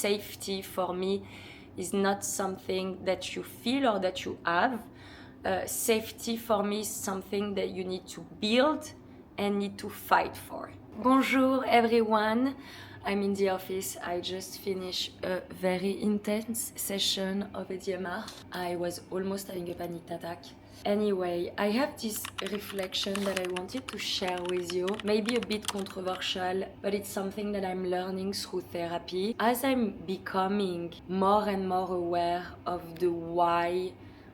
safety for me is not something that you feel or that you have. Safety for me is something that you need to build and need to fight for. Bonjour everyone. I'm in the office. I just finished a very intense session of EDMR. I was almost having a panic attack. Anyway, I have this reflection that I wanted to share with you. Maybe a bit controversial, but it's something that I'm learning through therapy. As I'm becoming more and more aware of the why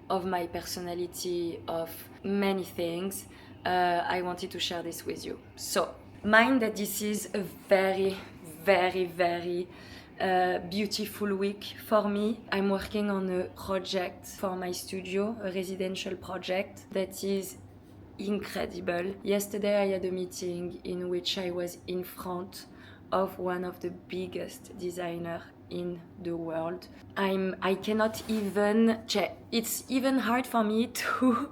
of my personality, of many things, I wanted to share this with you. So, mind that this is a very beautiful week for me. I'm working on a project for my studio, a residential project that is incredible. Yesterday I had a meeting in which I was in front of one of the biggest designers in the world. I cannot even check. It's even hard for me to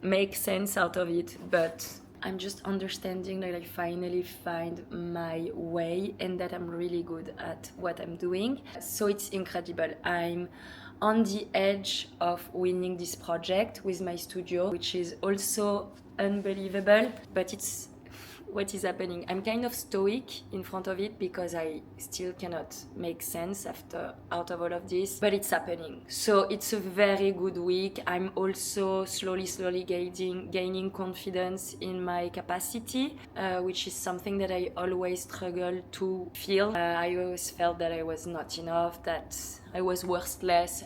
make sense out of it, but I'm just understanding that I finally find my way and that I'm really good at what I'm doing. So it's incredible. I'm on the edge of winning this project with my studio, which is also unbelievable, but it's what is happening. I'm kind of stoic in front of it because I still cannot make sense out of all of this, but it's happening. So it's a very good week. I'm also slowly gaining confidence in my capacity, which is something that I always struggle to feel. I always felt that I was not enough, that I was worthless,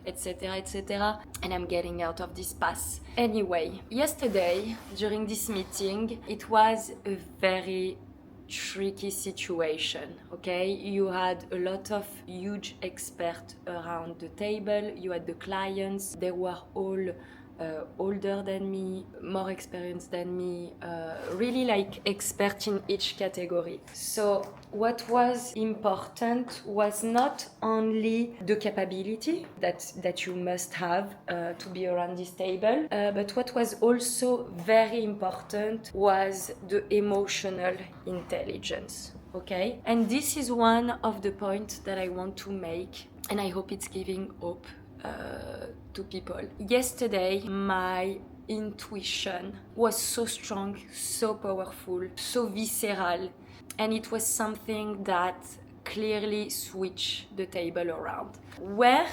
etc. And I'm getting out of this pass. Anyway, yesterday during this meeting, it was a very tricky situation, okay? You had a lot of huge experts around the table. You had the clients. They were all older than me, more experienced than me, really like expert in each category. So what was important was not only the capability that you must have to be around this table, but what was also very important was the emotional intelligence. Okay? And this is one of the points that I want to make, and I hope it's giving hope to people. Yesterday, my intuition was so strong, so powerful, so visceral, and it was something that clearly switched the table around. Where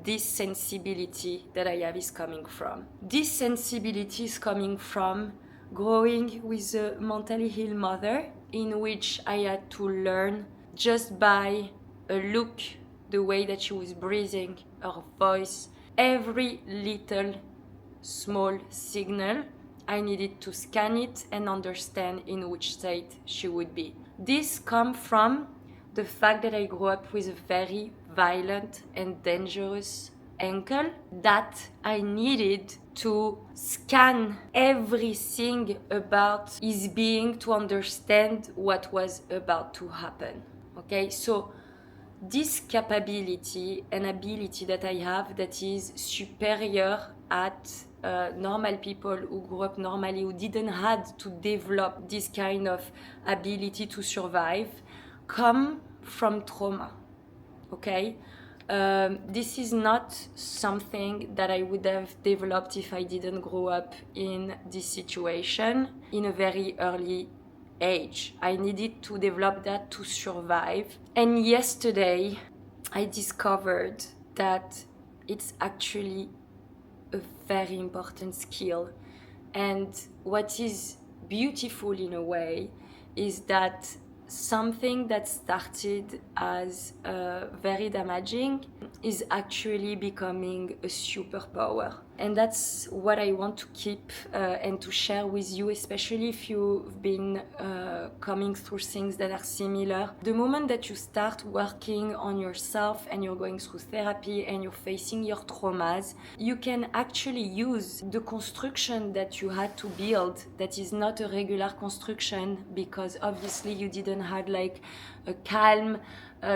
this sensibility that I have is coming from. This sensibility is coming from growing with a mentally ill mother, in which I had to learn just by a look, the way that she was breathing, her voice, every little small signal, I needed to scan it and understand in which state she would be. This comes from the fact that I grew up with a very violent and dangerous uncle, that I needed to scan everything about his being to understand what was about to happen. Okay, so this capability and ability that I have that is superior at normal people who grew up normally, who didn't have to develop this kind of ability to survive, come from trauma. Okay? This is not something that I would have developed if I didn't grow up in this situation in a very early age. I needed to develop that to survive. And yesterday, I discovered that it's actually a very important skill. And what is beautiful in a way is that something that started as very damaging is actually becoming a superpower. And that's what I want to keep and to share with you, especially if you've been coming through things that are similar. The moment that you start working on yourself and you're going through therapy and you're facing your traumas, you can actually use the construction that you had to build, that is not a regular construction, because obviously you didn't have like a calm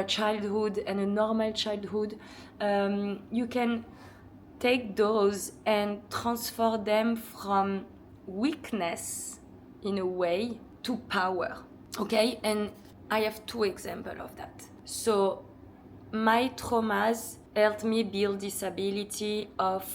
childhood and a normal childhood. You can take those and transfer them from weakness in a way to power. Okay? And I have two examples of that. So my traumas helped me build this ability of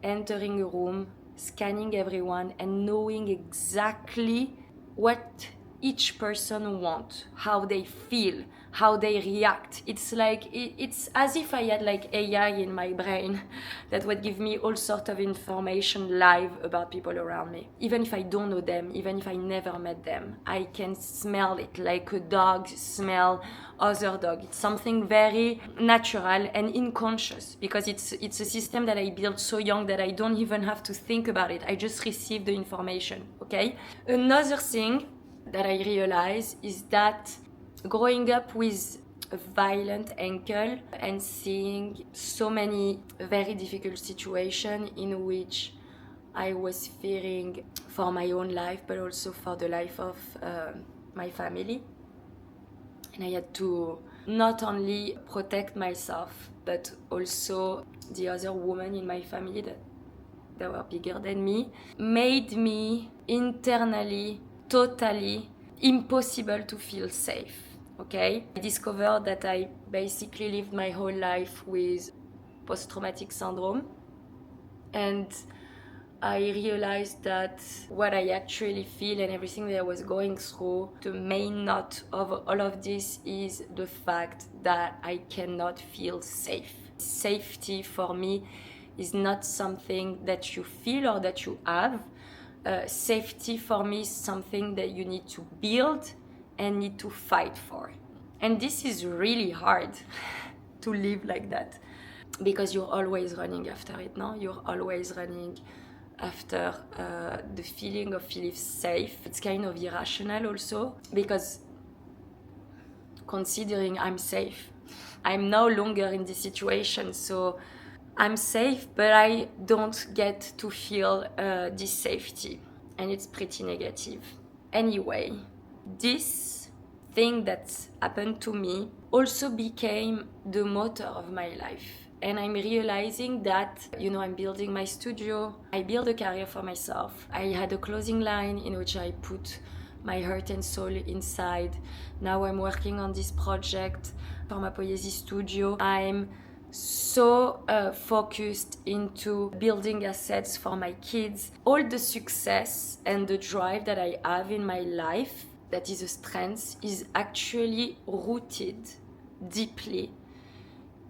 entering a room, scanning everyone, and knowing exactly what each person wants, how they feel, how they react. It's like it's as if I had like AI in my brain that would give me all sort of information live about people around me. Even if I don't know them, even if I never met them, I can smell it like a dog smell other dog. It's something very natural and unconscious because it's a system that I built so young that I don't even have to think about it. I just receive the information, okay? Another thing that I realize is that growing up with a violent uncle and seeing so many very difficult situations in which I was fearing for my own life, but also for the life of my family. And I had to not only protect myself, but also the other women in my family that were bigger than me, made me internally totally impossible to feel safe. Okay? I discovered that I basically lived my whole life with post-traumatic syndrome, and I realized that what I actually feel and everything that I was going through, the main knot of all of this is the fact that I cannot feel safe. Safety for me is not something that you feel or that you have. Safety for me is something that you need to build and need to fight for. And this is really hard to live like that because you're always running after it, no? You're always running after the feeling of feeling safe. It's kind of irrational also because considering I'm safe, I'm no longer in this situation, so I'm safe, but I don't get to feel this safety, and it's pretty negative. Anyway, this thing that happened to me also became the motor of my life. And I'm realizing that, I'm building my studio. I built a career for myself. I had a clothing line in which I put my heart and soul inside. Now I'm working on this project for my Poésie studio. I'm so focused into building assets for my kids. All the success and the drive that I have in my life, that is a strength, is actually rooted deeply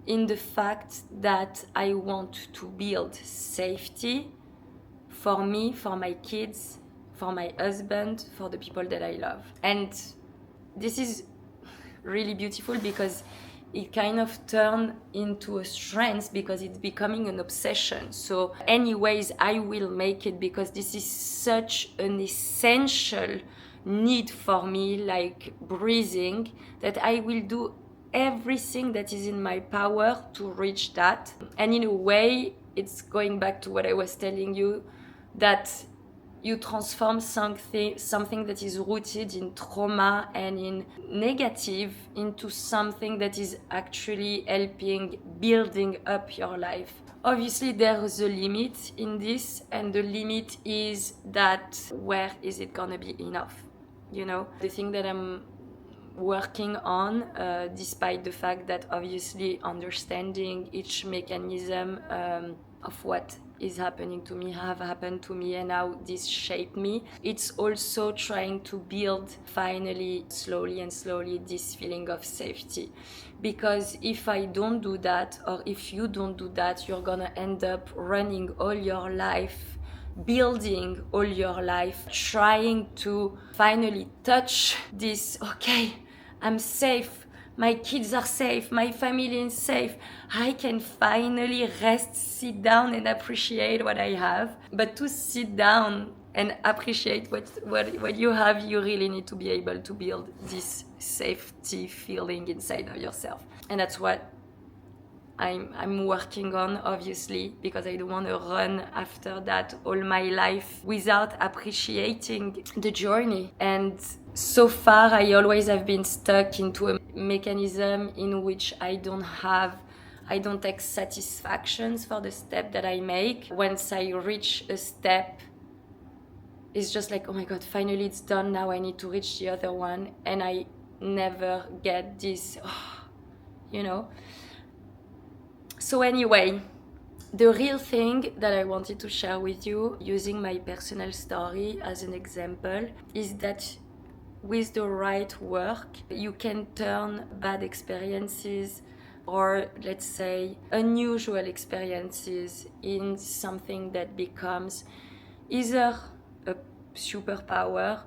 in the fact that I want to build safety for me, for my kids, for my husband, for the people that I love. And this is really beautiful because it kind of turned into a strength because it's becoming an obsession. So anyways, I will make it because this is such an essential need for me, like breathing, that I will do everything that is in my power to reach that. And in a way, it's going back to what I was telling you, that you transform something that is rooted in trauma and in negative into something that is actually helping building up your life. Obviously, there's a limit in this, and the limit is that where is it gonna be enough? The thing that I'm working on, despite the fact that obviously understanding each mechanism of what is happening to me, have happened to me, and how this shaped me, it's also trying to build finally, slowly, this feeling of safety. Because if I don't do that, or if you don't do that, you're gonna end up running all your life, building all your life, trying to finally touch this, okay, I'm safe, my kids are safe, my family is safe, I can finally rest, sit down and appreciate what I have. But to sit down and appreciate what you have, you really need to be able to build this safety feeling inside of yourself. And that's what I'm working on, obviously, because I don't want to run after that all my life without appreciating the journey. And so far, I always have been stuck into a mechanism in which I don't take satisfactions for the step that I make. Once I reach a step, it's just like, oh my God, finally it's done. Now I need to reach the other one. And I never get this, you know. So anyway, the real thing that I wanted to share with you, using my personal story as an example, is that with the right work, you can turn bad experiences, or let's say unusual experiences, in something that becomes either a superpower,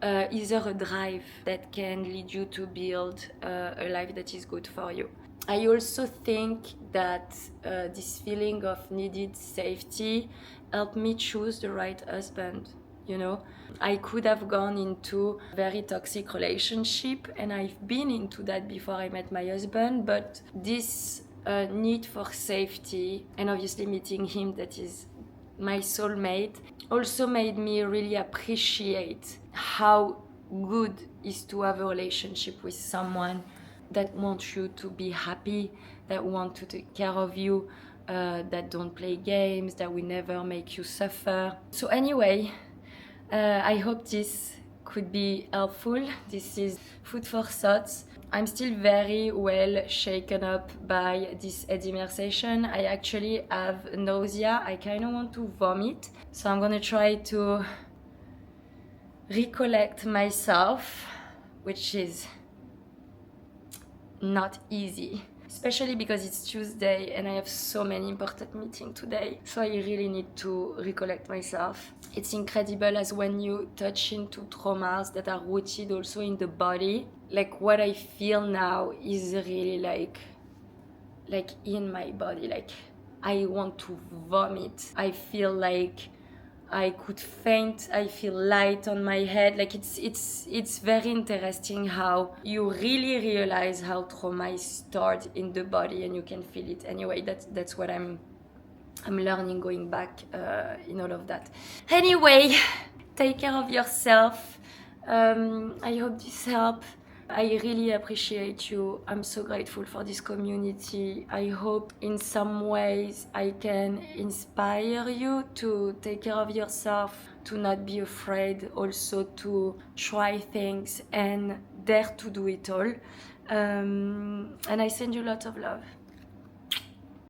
either a drive that can lead you to build a life that is good for you. I also think that this feeling of needed safety helped me choose the right husband. You know, I could have gone into a very toxic relationship, and I've been into that before I met my husband, but this need for safety, and obviously meeting him, that is my soulmate, also made me really appreciate how good is to have a relationship with someone that wants you to be happy, that want to take care of you, that don't play games, that will never make you suffer. So anyway, I hope this could be helpful. This is food for thoughts. I'm still very well shaken up by this Edimer session. I actually have nausea. I kind of want to vomit. So I'm gonna try to recollect myself, which is not easy, especially because it's Tuesday and I have so many important meetings today. So I really need to recollect myself. It's incredible as when you touch into traumas that are rooted also in the body. Like what I feel now is really like in my body. Like I want to vomit. I feel like I could faint. I feel light on my head. Like it's very interesting how you really realize how trauma is stored in the body and you can feel it. Anyway, that's what I'm learning going back in all of that. Anyway, take care of yourself. I hope this helped. I really appreciate you. I'm so grateful for this community. I hope in some ways I can inspire you to take care of yourself, to not be afraid, also to try things and dare to do it all. And I send you lots of love.